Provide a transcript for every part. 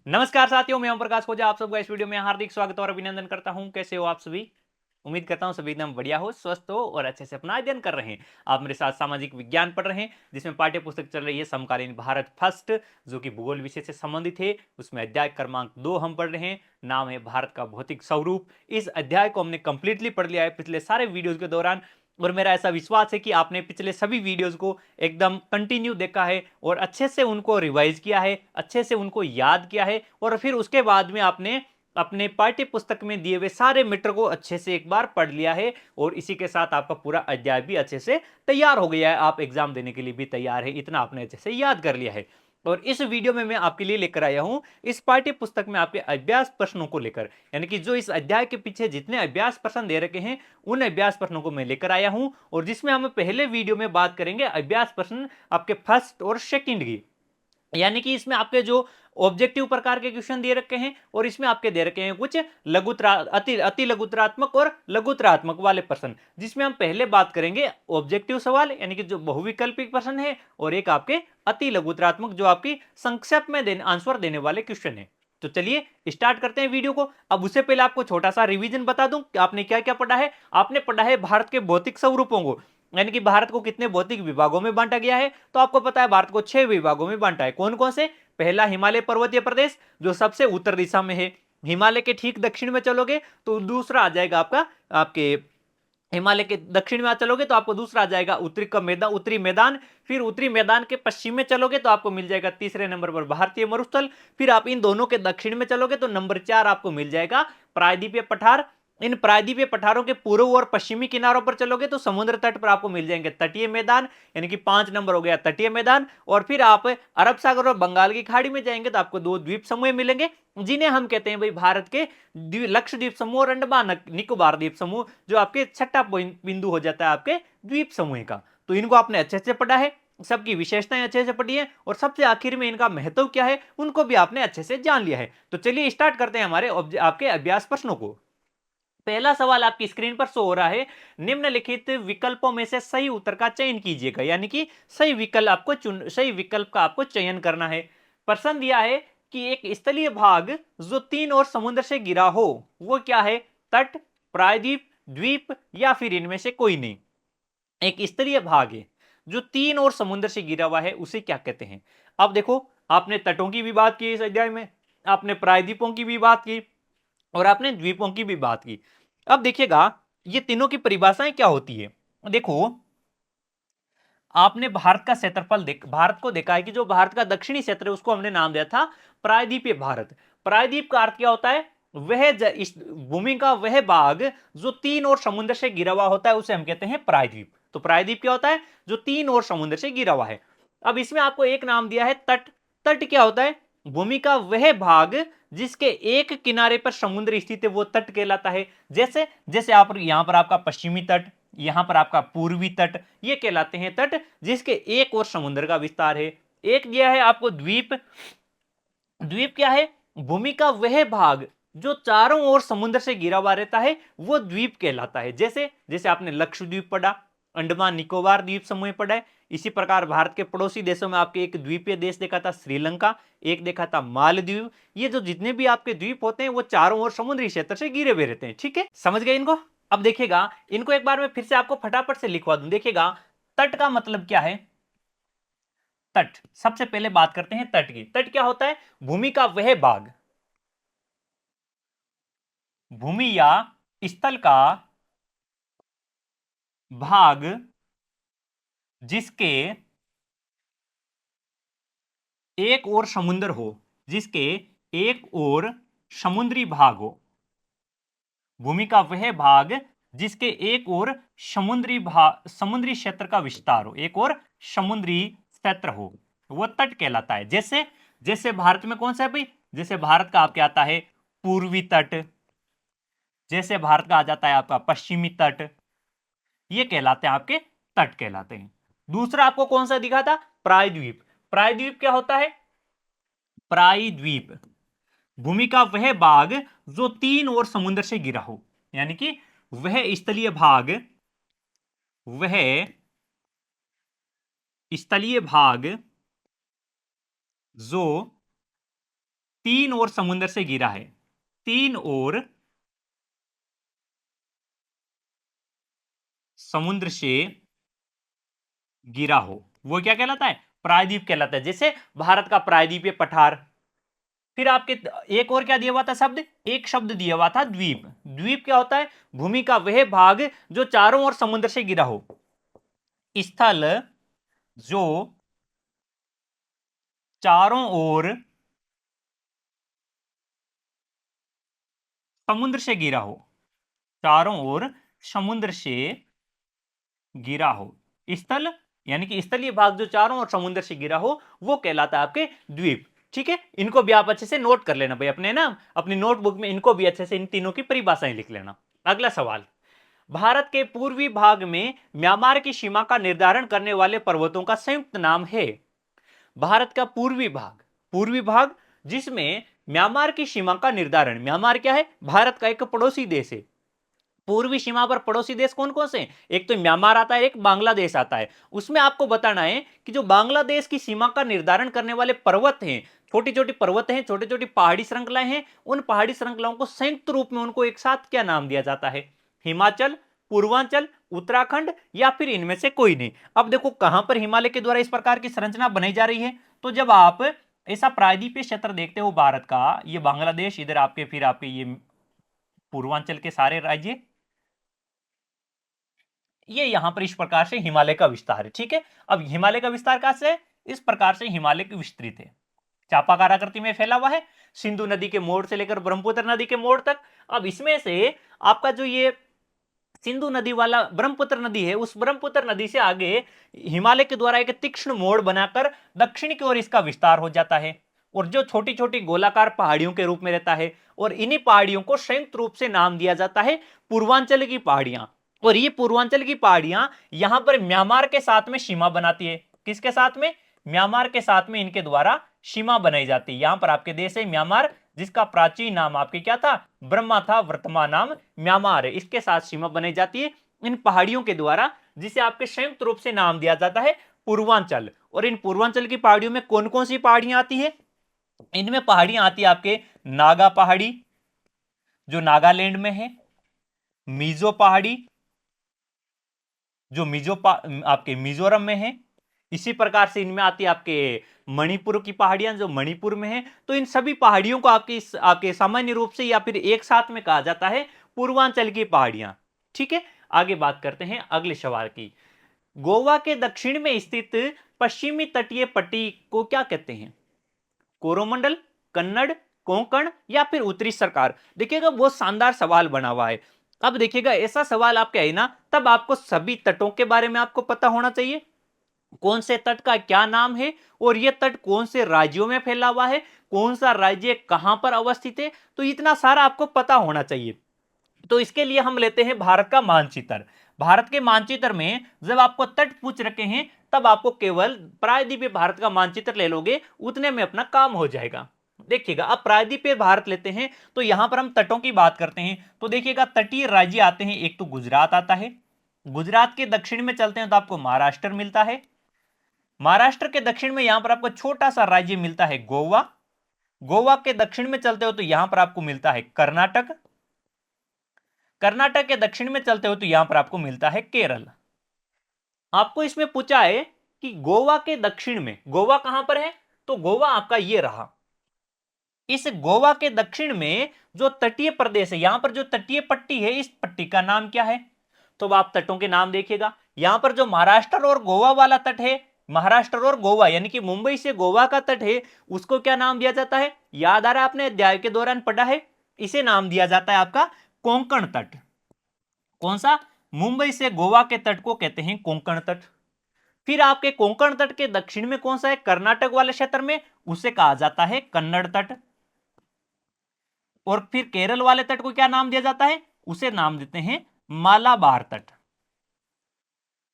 नमस्कार साथियों, मैं ओम प्रकाश खोजा आप सबका इस वीडियो में हार्दिक स्वागत और अभिनंदन करता हूं। कैसे हो आप सभी? उम्मीद करता हूं सभी एकदम बढ़िया हो, स्वस्थ हो और अच्छे से अपना अध्ययन कर रहे हैं। आप मेरे साथ सामाजिक विज्ञान पढ़ रहे हैं, जिसमें पाठ्य पुस्तक चल रही है समकालीन भारत फर्स्ट, जो कि भूगोल विषय से संबंधित है। उसमें अध्याय क्रमांक 2 हम पढ़ रहे हैं। नाम है भारत का भौतिक स्वरूप। इस अध्याय को हमने कंप्लीटली पढ़ लिया है पिछले सारे वीडियोज के दौरान, और मेरा ऐसा विश्वास है कि आपने पिछले सभी वीडियोस को एकदम कंटिन्यू देखा है और अच्छे से उनको रिवाइज किया है, अच्छे से उनको याद किया है, और फिर उसके बाद में आपने अपने पाठ्य पुस्तक में दिए हुए सारे मैटर को अच्छे से एक बार पढ़ लिया है। और इसी के साथ आपका पूरा अध्याय भी अच्छे से तैयार हो गया है, आप एग्जाम देने के लिए भी तैयार है, इतना आपने अच्छे से याद कर लिया है। और इस वीडियो में मैं आपके लिए लेकर आया हूं इस पाठ्य पुस्तक में आपके अभ्यास प्रश्नों को लेकर, यानी कि जो इस अध्याय के पीछे जितने अभ्यास प्रश्न दे रखे हैं उन अभ्यास प्रश्नों को मैं लेकर आया हूं, और जिसमें हम पहले वीडियो में बात करेंगे अभ्यास प्रश्न आपके फर्स्ट और सेकंड की। यानी कि इसमें आपके जो ऑब्जेक्टिव प्रकार के क्वेश्चन दे रखे हैं, और इसमें आपके दे रखे हैं कुछ लघुतरा अति अति लघुतरात्मक और लघुतरात्मक वाले प्रश्न, जिसमें हम पहले बात करेंगे ऑब्जेक्टिव सवाल यानी कि जो बहुविकल्पिक प्रश्न है, और एक आपके अति लघुतरात्मक जो आपकी संक्षेप में आंसर देने वाले क्वेश्चन है। तो चलिए स्टार्ट करते हैं वीडियो को। अब उससे पहले आपको छोटा सा रिवीजन बता दूं कि आपने क्या क्या पढ़ा है। आपने पढ़ा है भारत के भौतिक स्वरूपों को, यानी कि भारत को कितने भौतिक विभागों में बांटा गया है। तो आपको पता है भारत को 6 विभागों में बांटा है। कौन कौन से? पहला हिमालय पर्वतीय प्रदेश, जो सबसे उत्तर दिशा में है। हिमालय के ठीक दक्षिण में चलोगे तो दूसरा आ जाएगा आपका, आपके हिमालय के दक्षिण में चलोगे तो आपको दूसरा आ जाएगा उत्तरी मैदान। फिर उत्तरी मैदान के पश्चिम में चलोगे तो आपको मिल जाएगा तीसरे नंबर पर भारतीय मरुस्थल। फिर आप इन दोनों के दक्षिण में चलोगे तो नंबर 4 आपको मिल जाएगा प्रायद्वीपीय पठार। इन प्रायद्वीपीय पठारों के पूर्व और पश्चिमी किनारों पर चलोगे तो समुद्र तट पर आपको मिल जाएंगे तटीय मैदान, यानी कि 5 नंबर हो गया तटीय मैदान। और फिर आप अरब सागर और बंगाल की खाड़ी में जाएंगे तो आपको 2 द्वीप समूह मिलेंगे, जिन्हें हम कहते हैं भाई भारत के लक्षद्वीप समूह और अंडमान निकोबार द्वीप समूह, जो आपके छठा बिंदु हो जाता है आपके द्वीप समूह का। तो इनको आपने अच्छे से पढ़ा है, सबकी विशेषताएं अच्छे से पढ़ी है, और सबसे आखिर में इनका महत्व क्या है उनको भी आपने अच्छे से जान लिया है। तो चलिए स्टार्ट करते हैं हमारे आपके अभ्यास प्रश्नों को। पहला सवाल आपकी स्क्रीन पर शो हो रहा है। निम्नलिखित विकल्पों में से सही उत्तर का चयन कीजिएगा, यानी कि सही विकल्प का आपको चयन करना है। प्रश्न दिया है कि एक स्थलीय भाग जो 3 और समुद्र से घिरा हो वो क्या है? तट, प्रायद्वीप, द्वीप, या फिर इनमें से कोई नहीं। एक स्थलीय भाग है जो 3 और समुद्र से घिरा हुआ है, उसे क्या कहते हैं? अब देखो, आपने तटों की भी बात की इस अध्याय में, आपने प्रायद्वीपों की भी बात की, और आपने द्वीपों की भी बात की। अब देखिएगा ये तीनों की परिभाषाएं क्या होती है। देखो, आपने भारत को देखा है कि जो भारत का दक्षिणी क्षेत्र है उसको हमने नाम दिया था प्रायद्वीपीय भारत। प्रायद्वीप का अर्थ क्या होता है? इस भूमि का वह भाग जो 3 और समुद्र से घिरा हुआ होता है उसे हम कहते हैं प्रायद्वीप। तो प्रायद्वीप क्या होता है? जो 3 और समुद्र से घिरा हुआ है। अब इसमें आपको एक नाम दिया है तट। तट क्या होता है? भूमि का वह भाग जिसके एक किनारे पर समुद्र स्थित है वो तट कहलाता है। जैसे जैसे आप यहां पर आपका पश्चिमी तट, यहां पर आपका पूर्वी तट, ये कहलाते हैं तट जिसके एक और समुद्र का विस्तार है। एक दिया है आपको द्वीप। द्वीप क्या है? भूमि का वह भाग जो चारों ओर समुद्र से घिरा हुआ रहता है वो द्वीप कहलाता है। जैसे जैसे आपने लक्षद्वीप पढ़ा, अंडमान निकोबार द्वीप समूह पढ़ा है। इसी प्रकार भारत के पड़ोसी देशों में आपके एक द्वीपीय देश देखा था श्रीलंका, एक देखा था मालदीव। ये जो जितने भी आपके द्वीप होते हैं वो चारों ओर समुद्री क्षेत्र से घिरे हुए रहते हैं। ठीक है, समझ गए इनको? अब देखिएगा, इनको एक बार मैं फिर से आपको फटाफट से लिखवा दूं। देखिएगा, तट का मतलब क्या है? तट, सबसे पहले बात करते हैं तट की। तट क्या होता है? भूमि का वह भाग, भूमि या स्थल का भाग जिसके एक ओर समुद्र हो, जिसके एक ओर समुद्री भाग हो। भूमि का वह भाग जिसके एक ओर समुद्री क्षेत्र का विस्तार हो, एक और समुद्री क्षेत्र हो, वो तट कहलाता है। जैसे जैसे भारत में कौन सा है भाई? जैसे भारत का आपके आता है पूर्वी तट, जैसे भारत का आ जाता है आपका पश्चिमी तट, ये कहलाते हैं आपके तट कहलाते हैं। दूसरा आपको कौन सा दिखा था? प्रायद्वीप। प्रायद्वीप क्या होता है? प्रायद्वीप भूमि का वह भाग जो 3 ओर समुद्र से घिरा हो, यानी कि वह स्थलीय भाग, वह स्थलीय भाग जो तीन ओर समुद्र से घिरा है, तीन ओर समुद्र से घिरा हो, वो क्या कहलाता है? प्रायद्वीप कहलाता है। जैसे भारत का प्रायद्वीपीय पठार। फिर आपके एक और क्या दिया हुआ था शब्द? एक शब्द दिया हुआ था द्वीप। द्वीप क्या होता है? भूमि का वह भाग जो चारों ओर समुद्र से घिरा हो। स्थल जो चारों ओर समुद्र से घिरा हो, चारों ओर समुद्र से घिरा हो। स्थल यानी कि स्थलीय भाग जो चारों ओर समुद्र से घिरा हो, वो कहलाता है आपके द्वीप। ठीक है, इनको भी आप अच्छे से नोट कर लेना भाई, अपने ना अपनी नोटबुक में इनको भी अच्छे से इन तीनों की परिभाषाएं लिख लेना। अगला सवाल, भारत के पूर्वी भाग में म्यांमार की सीमा का निर्धारण करने वाले पर्वतों का संयुक्त नाम है। भारत का पूर्वी भाग, पूर्वी भाग जिसमें म्यांमार की सीमा का निर्धारण, म्यांमार क्या है? भारत का एक पड़ोसी देश है। पूर्वी सीमा पर पड़ोसी देश कौन कौन से? एक तो म्यांमार आता है, एक बांग्लादेश आता है। उसमें आपको बताना है कि जो बांग्लादेश की सीमा का निर्धारण करने वाले पर्वत हैं, छोटी छोटी पर्वत हैं, छोटी छोटी पहाड़ी श्रृंखलाएं हैं, उन पहाड़ी श्रृंखलाओं को संयुक्त रूप में उनको एक साथ क्या नाम दिया जाता है? हिमाचल, पूर्वांचल, उत्तराखंड, या फिर इनमें से कोई नहीं। अब देखो कहां पर हिमालय के द्वारा इस प्रकार की संरचना बनाई जा रही है, तो जब आप ऐसा प्रायद्वीपीय क्षेत्र देखते हो भारत का, ये बांग्लादेश, इधर आपके फिर आपके ये पूर्वांचल के सारे राज्य, ये यहां पर इस प्रकार से हिमालय का विस्तार है। ठीक है, अब हिमालय का विस्तार कहां से है? इस प्रकार से हिमालय की विस्तृत है, चापाकार आकृति में फैला हुआ है, सिंधु नदी के मोड़ से लेकर ब्रह्मपुत्र नदी के मोड़ तक। अब इसमें से आपका जो ये सिंधु नदी वाला ब्रह्मपुत्र नदी है, उस ब्रह्मपुत्र नदी से आगे हिमालय के द्वारा एक तीक्ष्ण मोड़ बनाकर दक्षिण की ओर इसका विस्तार हो जाता है, और जो छोटी छोटी गोलाकार पहाड़ियों के रूप में रहता है, और इन्हीं पहाड़ियों को संयुक्त रूप से नाम दिया जाता है पूर्वांचल की पहाड़ियां। और ये पूर्वांचल की पहाड़ियां यहां पर म्यांमार के साथ में सीमा बनाती है। किसके साथ में? म्यांमार के साथ में इनके द्वारा सीमा बनाई जाती है। यहां पर आपके देश है म्यांमार, जिसका प्राचीन नाम आपके क्या था? ब्रह्मा था, वर्तमान नाम म्यांमार है। इसके साथ सीमा बनाई जाती है इन पहाड़ियों के द्वारा, जिसे आपके संयुक्त रूप से नाम दिया जाता है पूर्वांचल। और इन पूर्वांचल की पहाड़ियों में कौन कौन सी पहाड़ियां आती है? इनमें पहाड़ियां आती है आपके नागा पहाड़ी जो नागालैंड में है, मिजो पहाड़ी जो आपके मिजोरम में है, इसी प्रकार से इनमें आती है आपके मणिपुर की पहाड़ियां जो मणिपुर में है। तो इन सभी पहाड़ियों को आपके सामान्य रूप से या फिर एक साथ में कहा जाता है पूर्वांचल की पहाड़ियां। ठीक है, आगे बात करते हैं अगले सवाल की। गोवा के दक्षिण में स्थित पश्चिमी तटीय पट्टी को क्या कहते हैं? कोरोमंडल, कन्नड़, कोंकण, या फिर उत्तरी सरकार? देखिएगा बहुत शानदार सवाल बना हुआ है। अब देखिएगा ऐसा सवाल आपके है ना, तब आपको सभी तटों के बारे में आपको पता होना चाहिए, कौन से तट का क्या नाम है, और यह तट कौन से राज्यों में फैला हुआ है, कौन सा राज्य कहां पर अवस्थित है, तो इतना सारा आपको पता होना चाहिए। तो इसके लिए हम लेते हैं भारत का मानचित्र। भारत के मानचित्र में जब आपको तट पूछ रखे हैं, तब आपको केवल प्रायद्वीपीय भारत का मानचित्र ले लोगे, उतने में अपना काम हो जाएगा। देखिएगा अब प्रायद्वीपीय भारत लेते हैं, तो यहां पर हम तटों की बात करते हैं। तो देखिएगा तटीय राज्य आते हैं, एक तो गुजरात आता है, गुजरात के दक्षिण में चलते हैं तो आपको महाराष्ट्र मिलता है, महाराष्ट्र के दक्षिण में यहां पर आपको छोटा सा राज्य मिलता है गोवा, गोवा के दक्षिण में चलते हो तो यहां पर आपको मिलता है कर्नाटक, कर्नाटक के दक्षिण में चलते हो तो यहां पर आपको मिलता है केरल। आपको इसमें पूछा है कि गोवा के दक्षिण में, गोवा कहां पर है? तो गोवा आपका ये रहा। इस गोवा के दक्षिण में जो तटीय प्रदेश है, यहां पर जो तटीय पट्टी है, इस पट्टी का नाम क्या है? तो आप तटों के नाम देखिएगा, यहां पर जो महाराष्ट्र और गोवा वाला तट है, महाराष्ट्र और गोवा यानी कि मुंबई से गोवा का तट है, उसको क्या नाम दिया जाता है? याद आ रहा है, आपने अध्याय के दौरान पढ़ा है, इसे नाम दिया जाता है आपका कोंकण तट। कौन सा? मुंबई से गोवा के तट को कहते हैं कोंकण तट। फिर आपके कोंकण तट के दक्षिण में कौन सा है? कर्नाटक वाले क्षेत्र में, उसे कहा जाता है कन्नड़ तट। और फिर केरल वाले तट को क्या नाम दिया जाता है? उसे नाम देते हैं मालाबार तट।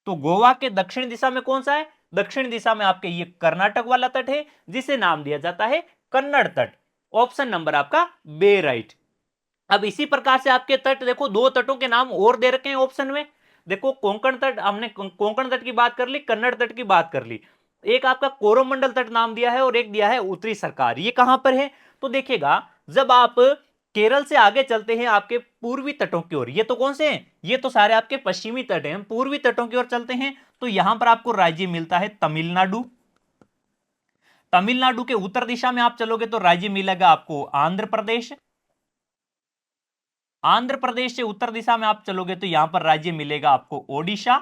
तो गोवा के दक्षिण दिशा में कौन सा है? दक्षिण दिशा में आपके ये कर्नाटक वाला तट है, जिसे नाम दिया जाता है कन्नड़ तट। ऑप्शन नंबर आपका बे राइट। अब इसी प्रकार से आपके तट देखो, दो तटों के नाम और दे रखे हैं ऑप्शन में। देखो कोंकण तट, हमने कोंकण तट की बात कर ली, कन्नड़ तट की बात कर ली। एक आपका कोरोमंडल तट नाम दिया है और एक दिया है उत्तरी सरकार। ये कहां पर है? तो देखिएगा, जब आप केरल से आगे चलते हैं आपके पूर्वी तटों की ओर, ये तो कौन से हैं? ये तो सारे आपके पश्चिमी तट हैं। पूर्वी तटों की ओर चलते हैं तो यहां पर आपको राज्य मिलता है तमिलनाडु। तमिलनाडु के उत्तर दिशा में आप चलोगे तो राज्य मिलेगा आपको आंध्र प्रदेश। आंध्र प्रदेश से उत्तर दिशा में आप चलोगे तो यहां पर राज्य मिलेगा आपको ओडिशा।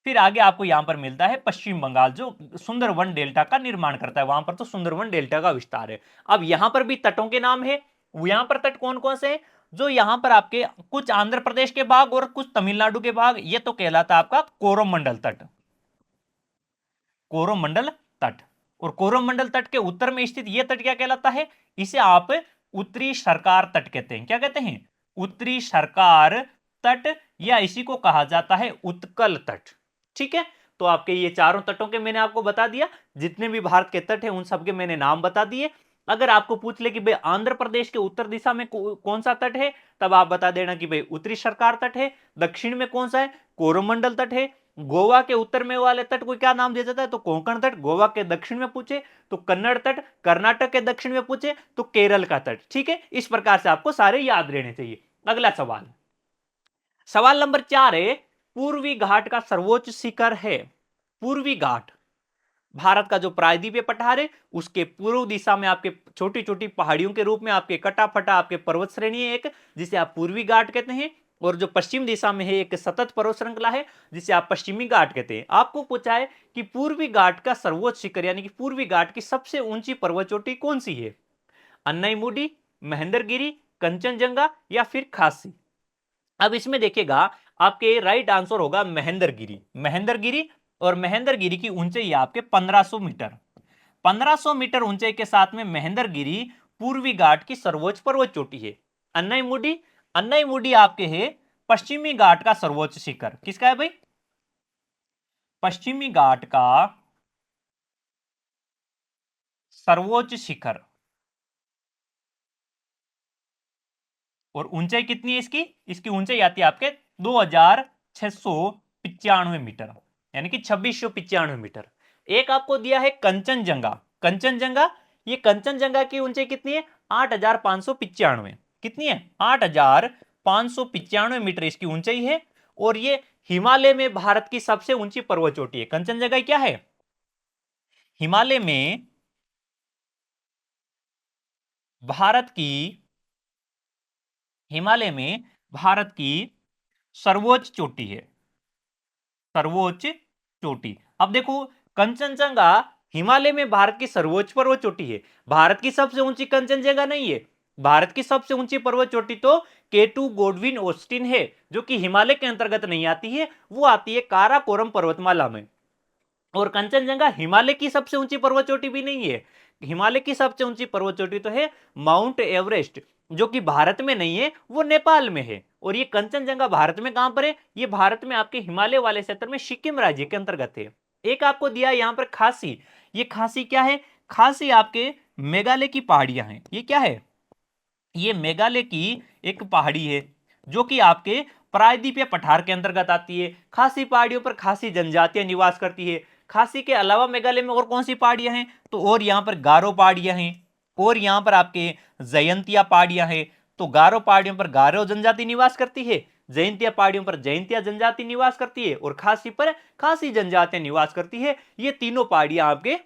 फिर आगे आपको यहां पर मिलता है पश्चिम बंगाल, जो सुंदरवन डेल्टा का निर्माण करता है। वहां पर तो सुंदरवन डेल्टा का विस्तार है। अब यहां पर भी तटों के नाम है। यहां पर तट कौन कौन से हैं? जो यहां पर आपके कुछ आंध्र प्रदेश के भाग और कुछ तमिलनाडु के भाग, ये तो कहलाता है आपका कोरोमंडल तट। कोरोमंडल तट। और कोरोमंडल तट के उत्तर में स्थित यह तट क्या कहलाता है? इसे आप उत्तरी सरकार तट कहते हैं। क्या कहते हैं? उत्तरी सरकार तट, या इसी को कहा जाता है उत्कल तट। ठीक है, तो आपके ये चारों तटों के मैंने आपको बता दिया। जितने भी भारत के तट हैं उन सबके मैंने नाम बता दिए। अगर आपको पूछ ले कि भाई आंध्र प्रदेश के उत्तर दिशा में कौन सा तट है, तब आप बता देना कि भाई उत्तरी सरकार तट है। दक्षिण में कौन सा है? कोरोमंडल तट है। गोवा के उत्तर में वाले तट को क्या नाम दिया जाता है? तो कोंकण तट। गोवा के दक्षिण में पूछे तो कन्नड़ तट। कर्नाटक के दक्षिण में पूछे तो केरल का तट। ठीक है, इस प्रकार से आपको सारे याद रहने चाहिए। अगला सवाल, सवाल नंबर 4 है, पूर्वी घाट का सर्वोच्च शिखर है। पूर्वी घाट भारत का जो प्रायद्वीपीय पठार है उसके पूर्व दिशा में आपके छोटी छोटी पहाड़ियों के रूप में आपके कटा फटा आपके पर्वत श्रेणी है एक, जिसे आप पूर्वी घाट कहते हैं। और जो पश्चिम दिशा में है एक सतत पर्वत श्रृंखला है जिसे आप पश्चिमी घाट कहते हैं। आपको पूछा है कि पूर्वी घाट का सर्वोच्च शिखर यानी कि पूर्वी घाट की सबसे ऊंची पर्वत चोटी कौन सी है? अन्नाईमुडी, महेंद्रगिरी, कंचनजंगा या फिर खासी? अब इसमें देखिएगा, आपके राइट आंसर होगा महेंद्रगिरी। महेंद्रगिरी, और महेंद्रगिरी की ऊंचाई है आपके 1500 मीटर। 1500 मीटर ऊंचाई के साथ में महेंद्रगिरी पूर्वी घाट की सर्वोच्च पर्वत चोटी है। अन्नाईमुडी, अन्नाईमुडी आपके है पश्चिमी घाट का सर्वोच्च शिखर। किसका है भाई? पश्चिमी घाट का सर्वोच्च शिखर। और ऊंचाई कितनी है इसकी? इसकी ऊंचाई आती है आपके 2695 मीटर, यानी कि 2695 मीटर। एक आपको दिया है कंचनजंगा। कंचनजंगा, ये कंचनजंगा की ऊंचाई कितनी है? 8595। कितनी है? 8595 मीटर इसकी ऊंचाई है। और ये हिमालय में भारत की सबसे ऊंची पर्वत चोटी है। कंचनजंगा क्या है? हिमालय में भारत की, हिमालय में भारत की सर्वोच्च चोटी है। सर्वोच्च चोटी। अब देखो, कंचनजंगा हिमालय में भारत की सर्वोच्च पर्वत चोटी है। भारत की सबसे ऊंची कंचनजंगा नहीं है। भारत की सबसे ऊंची पर्वत चोटी तो केटू गोडविन ऑस्टिन है, जो कि हिमालय के अंतर्गत नहीं आती है, वो आती है काराकोरम पर्वतमाला में। और कंचनजंगा हिमालय की सबसे ऊंची पर्वत चोटी भी नहीं है। हिमालय की सबसे ऊंची पर्वत चोटी तो है माउंट एवरेस्ट, जो कि भारत में नहीं है, वो नेपाल में है। और ये कंचनजंगा भारत में कहां पर है? ये भारत में आपके हिमालय वाले क्षेत्र में सिक्किम राज्य के अंतर्गत है। एक आपको दिया यहां पर खासी। ये खासी क्या है? खासी आपके मेघालय की पहाड़ियां हैं। ये क्या है? ये मेघालय की एक पहाड़ी है जो कि आपके प्रायद्वीपीय पठार के अंतर्गत आती है। खासी पहाड़ियों पर खासी जनजातियां निवास करती है। खासी के अलावा मेघालय में और कौन सी पहाड़ियां हैं? तो और यहाँ पर गारो पहाड़ियां हैं, और यहाँ पर आपके जयंतिया पहाड़ियां हैं। तो गारो पहाड़ियों पर गारो जनजाति निवास करती है, जयंतिया पहाड़ियों पर जयंतिया जनजाति निवास करती है, और खासी पर खासी जनजातियां निवास करती है। ये तीनों पहाड़ियां आपके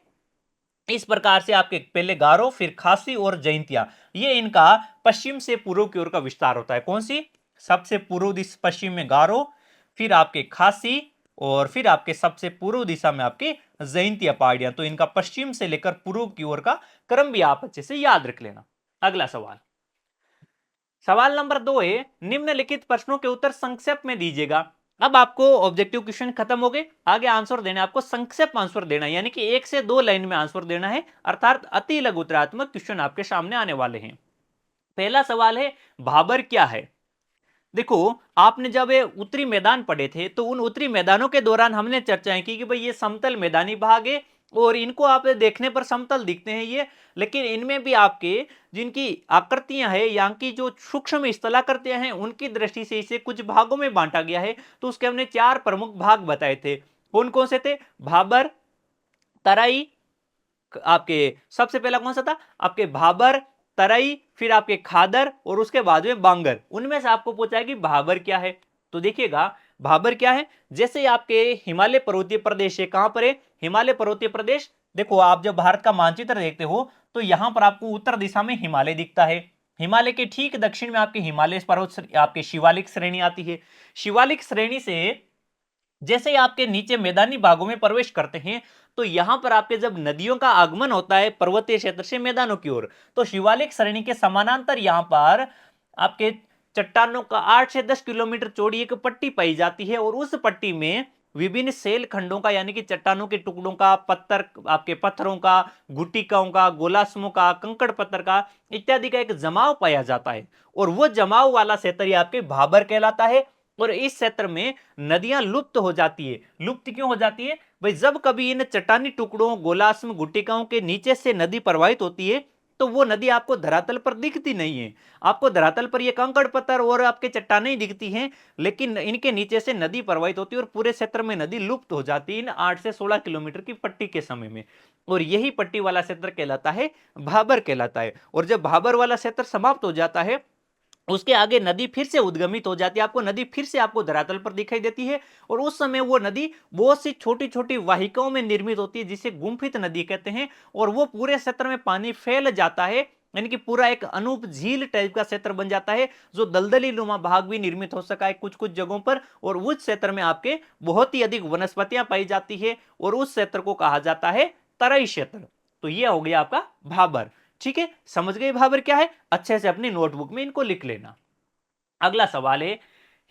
इस प्रकार से आपके पहले गारो, फिर खासी और जयंतिया, ये इनका पश्चिम से पूर्व की ओर का विस्तार होता है। कौन सी? सबसे पूर्व दिशा पश्चिम में गारो, फिर आपके खासी, और फिर आपके सबसे पूर्व दिशा में आपके जयंतिया पहाड़ियां। तो इनका पश्चिम से लेकर पूर्व की ओर का क्रम भी आप अच्छे से याद रख लेना। अगला सवाल, सवाल नंबर 2 है, निम्नलिखित प्रश्नों के उत्तर संक्षेप में दीजिएगा। अब आपको ऑब्जेक्टिव क्वेश्चन खत्म हो गए, आगे आंसर देना, आपको संक्षेप आंसर देना है, यानी कि 1 से 2 लाइन में आंसर देना है, अर्थात अति लघु उत्तरात्मक क्वेश्चन आपके सामने आने वाले हैं। पहला सवाल है, भाबर क्या है? देखो, आपने जब ये उत्तरी मैदान पढ़े थे तो उन उत्तरी मैदानों के दौरान हमने चर्चाएं की कि भाई ये समतल मैदानी भाग है और इनको आप देखने पर समतल दिखते हैं ये, लेकिन इनमें भी आपके जिनकी आकृतियां हैं, यहाँ की जो सूक्ष्म स्थलाकृतियां हैं, उनकी दृष्टि से इसे कुछ भागों में बांटा गया है। तो उसके हमने 4 प्रमुख भाग बताए थे। कौन कौन से थे? भाबर, तराई, आपके सबसे पहला कौन सा था? आपके भाबर, तराई, फिर आपके खादर और उसके बाद में बांगर। उनमें से आपको पूछा है कि भाबर क्या है। तो देखिएगा भाबर क्या है, जैसे आपके हिमालय पर्वतीय प्रदेश है, कहां पर है? हिमालय पर्वतीय प्रदेश। देखो आप जब भारत का मानचित्र देखते हो तो यहां पर आपको उत्तर दिशा में हिमालय दिखता है। हिमालय के ठीक दक्षिण में आपके हिमालय पर्वत आपके शिवालिक श्रेणी आती है। शिवालिक श्रेणी से जैसे ही आपके नीचे मैदानी भागों में प्रवेश करते हैं तो यहां पर आपके जब नदियों का आगमन होता है पर्वतीय क्षेत्र से मैदानों की ओर, तो शिवालिक श्रेणी के समानांतर यहां पर आपके चट्टानों का 8 से 10 किलोमीटर चौड़ी एक पट्टी पाई जाती है और उस पट्टी में विभिन्न सेल खंडों का यानी कि चट्टानों के टुकड़ों का, पत्थर आपके पत्थरों का, गुटिकाओं का, गोलासमों का, कंकड़ पत्थर का इत्यादि का एक जमाव पाया जाता है और वो जमाव वाला क्षेत्र आपके भाबर कहलाता है। और इस क्षेत्र में नदियां लुप्त हो जाती है। लुप्त क्यों हो जाती है भाई? जब कभी इन चट्टानी टुकड़ों, गोलास्म, गुटिकाओं के नीचे से नदी प्रवाहित होती है तो वो नदी आपको धरातल पर दिखती नहीं है। आपको धरातल पर ये कंकड़ पत्थर और आपके चट्टानें ही दिखती हैं, लेकिन इनके नीचे से नदी प्रवाहित होती है और पूरे क्षेत्र में नदी लुप्त हो जाती है इन 8 से 16 किलोमीटर की पट्टी के समय में। और यही पट्टी वाला क्षेत्र कहलाता है भाबर कहलाता है। और जब भाबर वाला क्षेत्र समाप्त हो जाता है उसके आगे नदी फिर से उद्गमित हो जाती है, आपको नदी फिर से आपको धरातल पर दिखाई देती है और उस समय वो नदी बहुत सी छोटी छोटी वाहिकाओं में निर्मित होती है जिसे गुम्फित नदी कहते हैं और वो पूरे क्षेत्र में पानी फैल जाता है, यानी कि पूरा एक अनूप झील टाइप का क्षेत्र बन जाता है जो दलदली नुमा भाग भी निर्मित हो सका है कुछ कुछ जगहों पर। और उस क्षेत्र में आपके बहुत ही अधिक वनस्पतियां पाई जाती है और उस क्षेत्र को कहा जाता है तराई क्षेत्र। तो यह हो गया आपका भाबर। ठीक है, समझ गए भाबर क्या है? अच्छे से अपनी नोटबुक में इनको लिख लेना। अगला सवाल है,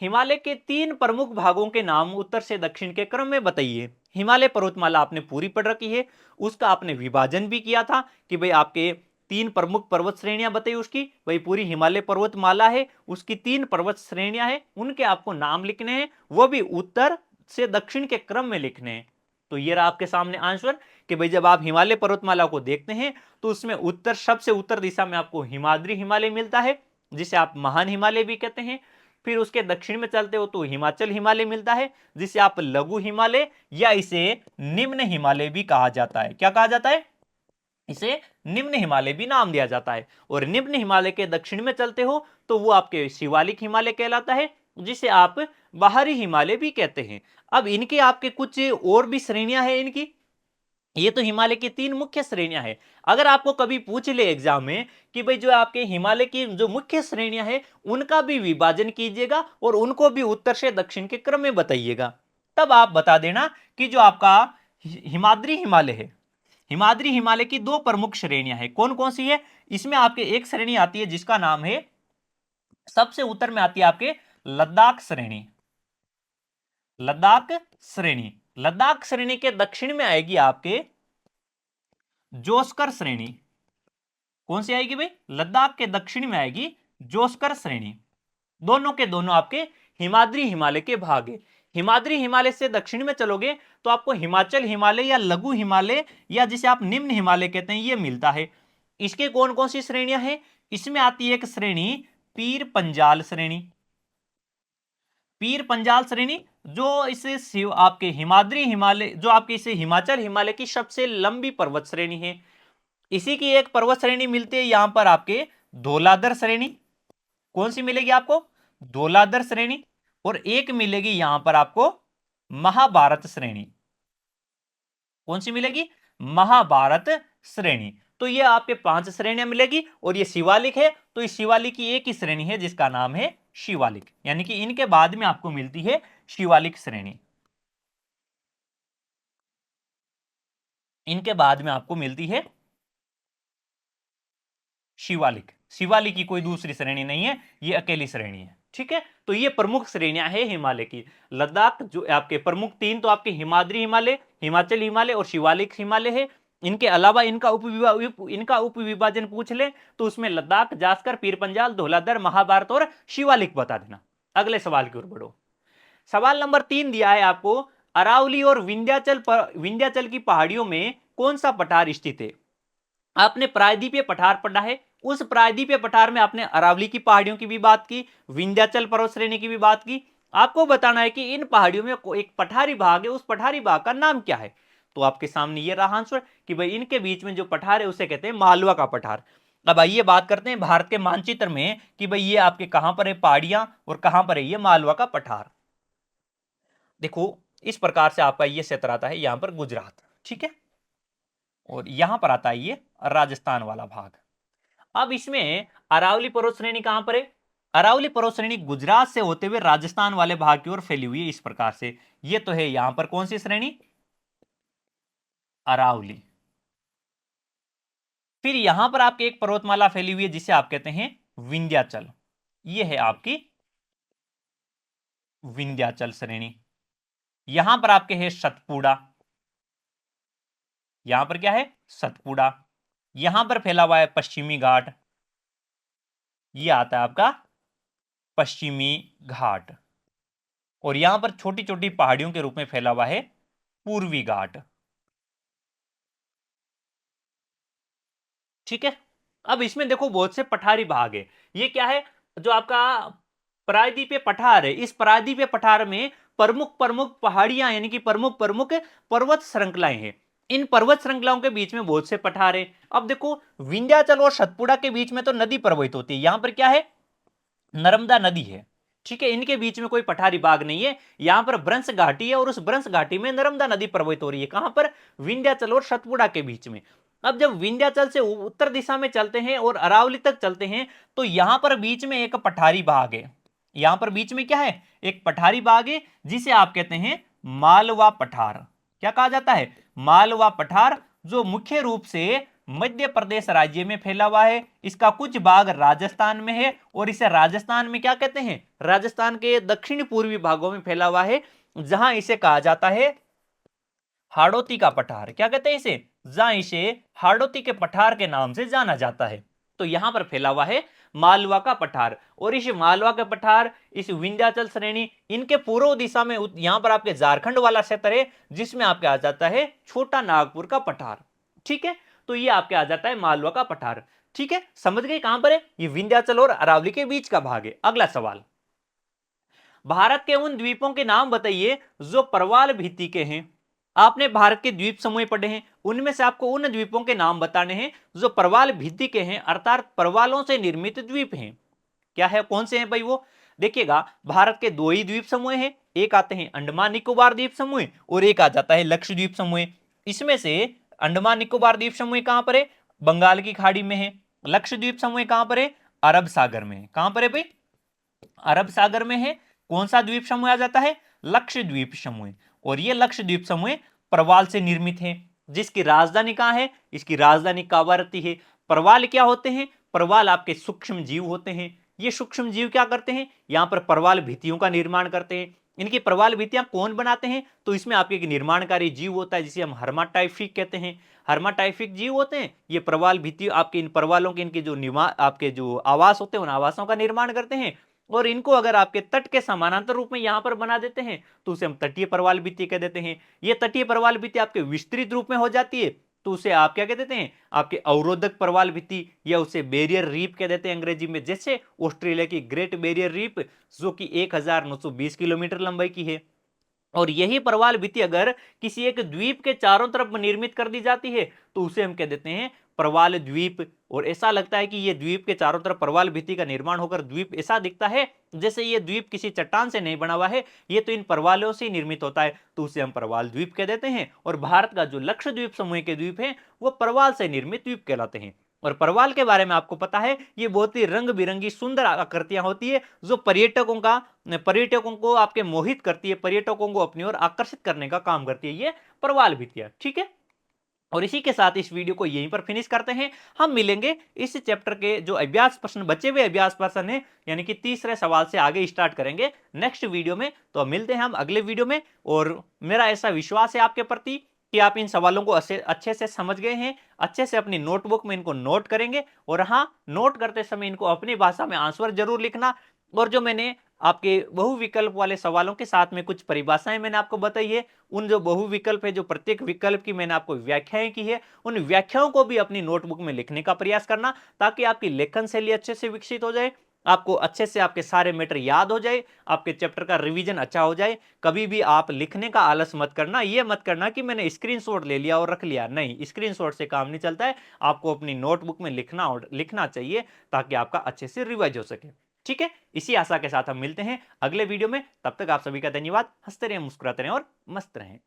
हिमालय के 3 प्रमुख भागों के नाम उत्तर से दक्षिण के क्रम में बताइए। हिमालय पर्वतमाला आपने पूरी पढ़ रखी है, उसका आपने विभाजन भी किया था कि भाई आपके 3 प्रमुख पर्वत श्रेणियां बताइए उसकी। भाई पूरी हिमालय पर्वतमाला है, उसकी 3 पर्वत श्रेणियां हैं, उनके आपको नाम लिखने हैं, वो भी उत्तर से दक्षिण के क्रम में लिखने हैं। तो ये रहा आपके सामने आंसर कि भाई जब आप हिमालय पर्वतमाला को देखते हैं तो उसमें उत्तर, सबसे उत्तर दिशा में आपको हिमाद्री हिमालय मिलता है जिसे आप महान हिमालय भी कहते हैं। फिर उसके दक्षिण में चलते हो तो हिमाचल हिमालय मिलता है जिसे आप लघु हिमालय या इसे निम्न हिमालय भी कहा जाता है। क्या कहा जाता है? इसे निम्न हिमालय भी नाम दिया जाता है। और निम्न हिमालय के दक्षिण में चलते हो तो वो आपके शिवालिक हिमालय कहलाता है जिसे आप बाहरी हिमालय भी कहते हैं। अब इनके आपके कुछ और भी श्रेणियां हैं इनकी। ये तो हिमालय की 3 मुख्य श्रेणियां हैं। अगर आपको कभी पूछ ले एग्जाम में कि भाई जो आपके हिमालय की जो मुख्य श्रेणियां हैं उनका भी विभाजन कीजिएगा और उनको भी उत्तर से दक्षिण के क्रम में बताइएगा, तब आप बता देना कि जो आपका हिमाद्री हिमालय है, हिमाद्री हिमालय की 2 प्रमुख श्रेणियां हैं। कौन कौन सी है? इसमें आपके एक श्रेणी आती है जिसका नाम है, सबसे उत्तर में आती है आपके लद्दाख श्रेणी। लद्दाख श्रेणी, लद्दाख श्रेणी के दक्षिण में आएगी आपके जोस्कर श्रेणी। कौन सी आएगी भाई? लद्दाख के दक्षिण में आएगी जोस्कर श्रेणी। दोनों के दोनों आपके हिमाद्री हिमालय के भाग है। हिमाद्री हिमालय से दक्षिण में चलोगे तो आपको हिमाचल हिमालय या लघु हिमालय या जिसे आप निम्न हिमालय कहते हैं ये मिलता है। इसके कौन कौन सी श्रेणियां हैं? इसमें आती है एक श्रेणी पीर पंजाल श्रेणी। पीर पंजाल श्रेणी जो इसे आपके हिमाद्री हिमालय, जो आपके इसे हिमाचल हिमालय की सबसे लंबी पर्वत श्रेणी है। इसी की एक पर्वत श्रेणी मिलती है यहां पर आपके धौलाधर श्रेणी। कौन सी मिलेगी आपको? धौलाधर श्रेणी। और एक मिलेगी यहां पर आपको महाभारत श्रेणी। कौन सी मिलेगी? महाभारत श्रेणी। तो ये आपके 5 श्रेणियां मिलेगी और ये शिवालिक है तो इस शिवालिक की एक ही श्रेणी है जिसका नाम है शिवालिक, यानी कि इनके बाद में आपको मिलती है शिवालिक श्रेणी। इनके बाद में आपको मिलती है शिवालिक। शिवालिक की कोई दूसरी श्रेणी नहीं है, ये अकेली श्रेणी है। ठीक है, तो ये प्रमुख श्रेणियां हैं हिमालय की। लद्दाख जो आपके प्रमुख 3 तो आपके हिमाद्री हिमालय, हिमाचल हिमालय और शिवालिक हिमालय है। इनके अलावा इनका उपविभाजन पूछ ले तो उसमें लद्दाख, जास्कर, पीर पंजाल, धौलाधर, महाभारत और शिवालिक बता देना। अगले सवाल की ओर बढ़ो। सवाल नंबर 3 दिया है आपको, अरावली और विंध्याचल की पहाड़ियों में कौन सा पठार स्थित है? आपने प्रायद्वीपीय पठार पढ़ा है, उस प्रायद्वीपीय पठार में आपने अरावली की पहाड़ियों की भी बात की, विंध्याचल पर्वत श्रेणी की भी बात की। आपको बताना है कि इन पहाड़ियों में एक पठारी भाग है, उस पठारी भाग का नाम क्या है। तो आपके सामने ये रहा आंसर कि भाई इनके बीच में जो पठार है उसे कहते हैं मालवा का पठार। अब आइए बात करते हैं भारत के मानचित्र में कि भाई ये आपके कहां पर है पहाड़ियां और कहां पर है ये मालवा का पठार। देखो इस प्रकार से आपका ये क्षेत्र आता है यहां पर गुजरात, ठीक है, और यहां पर आता है ये राजस्थान वाला भाग। अब इसमें अरावली पर्वत श्रेणी कहां पर है? अरावली पर्वत श्रेणी गुजरात से होते हुए राजस्थान वाले भाग की ओर फैली हुई है इस प्रकार से। ये तो है यहां पर कौन सी श्रेणी? अरावली। फिर यहां पर आपके एक पर्वतमाला फैली हुई है जिसे आप कहते हैं विंध्याचल। ये है आपकी विंध्याचल श्रेणी। यहां पर आपके है सतपुड़ा। यहां पर क्या है? सतपुड़ा। यहां पर फैला हुआ है पश्चिमी घाट। ये आता है आपका पश्चिमी घाट। और यहां पर छोटी छोटी पहाड़ियों के रूप में फैला हुआ है पूर्वी घाट, ठीक है। अब इसमें देखो बहुत से पठारी भाग है। ये क्या है? जो आपका प्रायद्वीपीय पठार है, इस प्रायद्वीपीय पठार में प्रमुख प्रमुख पहाड़ियां यानी कि प्रमुख प्रमुख पर्वत श्रृंखलाएं हैं। इन पर्वत श्रृंखलाओं के बीच में बहुत से पठार है। अब देखो विंध्याचल और सतपुड़ा के बीच में तो नदी प्रवाहित होती है, यहां पर क्या है? नर्मदा नदी है, ठीक है। इनके बीच में कोई पठारी भाग नहीं है। यहां पर ब्रंश घाटी है और उस ब्रंश घाटी में नर्मदा नदी प्रवाहित हो रही है। कहां पर? विंध्याचल और सतपुड़ा के बीच में। अब जब विंध्याचल से उत्तर दिशा में चलते हैं और अरावली तक चलते हैं तो यहां पर बीच में एक पठारी भाग है। यहां पर बीच में क्या है? एक पठारी भाग है जिसे आप कहते हैं मालवा पठार। क्या कहा जाता है? मालवा पठार, जो मुख्य रूप से मध्य प्रदेश राज्य में फैला हुआ है। इसका कुछ भाग राजस्थान में है और इसे राजस्थान में क्या कहते हैं? राजस्थान के दक्षिण पूर्वी भागों में फैला हुआ है, जहां इसे कहा जाता है हाड़ौती का पठार। क्या कहते हैं इसे? जहां इसे हाड़ौती के पठार के नाम से जाना जाता है। तो यहां पर फैला हुआ है मालवा का पठार। और इस मालवा का पठार, इस विंध्याचल श्रेणी, इनके पूर्व दिशा में यहां पर आपके झारखंड वाला क्षेत्र है जिसमें आपके आ जाता है छोटा नागपुर का पठार, ठीक है। तो ये आपके आ जाता है मालवा का पठार, ठीक है। समझ गए कहां पर है? ये विंध्याचल और अरावली के बीच का भाग है। अगला सवाल, भारत के उन द्वीपों के नाम बताइए जो प्रवाल भित्ति के हैं। आपने भारत के द्वीप समूह पढ़े हैं, उनमें से आपको उन द्वीपों के नाम बताने हैं जो प्रवाल भित्ति के हैं, अर्थात प्रवालों से निर्मित द्वीप हैं। क्या है? कौन से हैं भाई वो? देखिएगा, भारत के दो ही द्वीप समूह हैं, एक आते हैं अंडमान निकोबार द्वीप समूह और एक आ जाता है लक्षद्वीप समूह। इसमें से अंडमान निकोबार द्वीप समूह कहां पर है? बंगाल की खाड़ी में है। लक्षद्वीप समूह कहां पर है? अरब सागर में। कहां पर है भाई? अरब सागर में है। कौन सा द्वीप समूह आ जाता है? लक्षद्वीप समूह। और ये लक्षद्वीप समूह प्रवाल से निर्मित है। जिसकी राजधानी कहां है? इसकी राजधानी कावारती है। प्रवाल क्या होते हैं? प्रवाल आपके सूक्ष्म जीव होते हैं। ये सूक्ष्म जीव क्या करते हैं? यहां पर प्रवाल भित्तियों का निर्माण करते हैं। इनकी प्रवाल भित्तियां कौन बनाते हैं? तो इसमें आपके एक निर्माणकारी जीव होता है जिसे हम हर्माटाइफिक कहते हैं। हर्माटाइफिक जीव होते हैं ये प्रवाल भित्ति, आपके इन प्रवालों के इनके जो आपके जो आवास होते हैं उन आवासों का निर्माण करते हैं। और इनको अगर आपके तट के समानांतर रूप में यहां पर बना देते हैं तो उसे हम तटीय प्रवाल भित्ति कह देते हैं। ये तटीय प्रवाल भित्ति आपके विस्तृत रूप में हो जाती है तो उसे आप क्या कह देते हैं? आपके अवरोधक प्रवाल भित्ति, या उसे बैरियर रीफ कह देते हैं अंग्रेजी में। जैसे ऑस्ट्रेलिया की ग्रेट बैरियर रीफ जो कि 1920 किलोमीटर लंबाई की है। और यही प्रवाल भित्ति अगर किसी एक द्वीप के चारों तरफ निर्मित कर दी जाती है तो उसे हम कह देते हैं प्रवाल द्वीप। और ऐसा लगता है कि ये द्वीप के चारों तरफ प्रवाल भित्ति का निर्माण होकर द्वीप ऐसा दिखता है जैसे ये द्वीप किसी चट्टान से नहीं बना हुआ है, ये तो इन प्रवालों से निर्मित होता है, तो उसे हम प्रवाल द्वीप कह देते हैं। और भारत का जो लक्षद्वीप समूह के द्वीप हैं वो प्रवाल से निर्मित द्वीप कहलाते हैं। और प्रवाल के बारे में आपको पता है ये बहुत ही रंग बिरंगी सुंदर आकृतियां होती है जो पर्यटकों को आपके मोहित करती है, पर्यटकों को अपनी ओर आकर्षित करने का काम करती है ये प्रवाल भित्तियां, ठीक है। और इसी के साथ इस वीडियो को यहीं पर फिनिश करते हैं। हम मिलेंगे इस चैप्टर के जो अभ्यास प्रश्न बचे हुए अभ्यास प्रश्न है यानी कि तीसरे सवाल से आगे स्टार्ट करेंगे नेक्स्ट वीडियो में। तो मिलते हैं हम अगले वीडियो में। और मेरा ऐसा विश्वास है आपके प्रति कि आप इन सवालों को अच्छे से समझ गए हैं, अच्छे से अपनी नोटबुक में इनको नोट करेंगे। और हाँ, नोट करते समय इनको अपनी भाषा में आंसर जरूर लिखना। और जो मैंने आपके बहुविकल्प वाले सवालों के साथ में कुछ परिभाषाएं मैंने आपको बताई है, उन जो बहुविकल्प है, जो प्रत्येक विकल्प की मैंने आपको व्याख्याएं की है, उन व्याख्याओं को भी अपनी नोटबुक में लिखने का प्रयास करना ताकि आपकी लेखन शैली अच्छे से विकसित हो जाए। आपको अच्छे से आपके सारे मैटर याद हो जाए, आपके चैप्टर का रिवीजन अच्छा हो जाए। कभी भी आप लिखने का आलस मत करना, ये मत करना कि मैंने स्क्रीनशॉट ले लिया और रख लिया। नहीं, स्क्रीनशॉट से काम नहीं चलता है। आपको अपनी नोटबुक में लिखना चाहिए ताकि आपका अच्छे से रिवाइज हो सके। ठीक है, इसी आशा के साथ हम मिलते हैं अगले वीडियो में। तब तक आप सभी का धन्यवाद। हंसते रहें, मुस्कुराते रहें और मस्त रहें।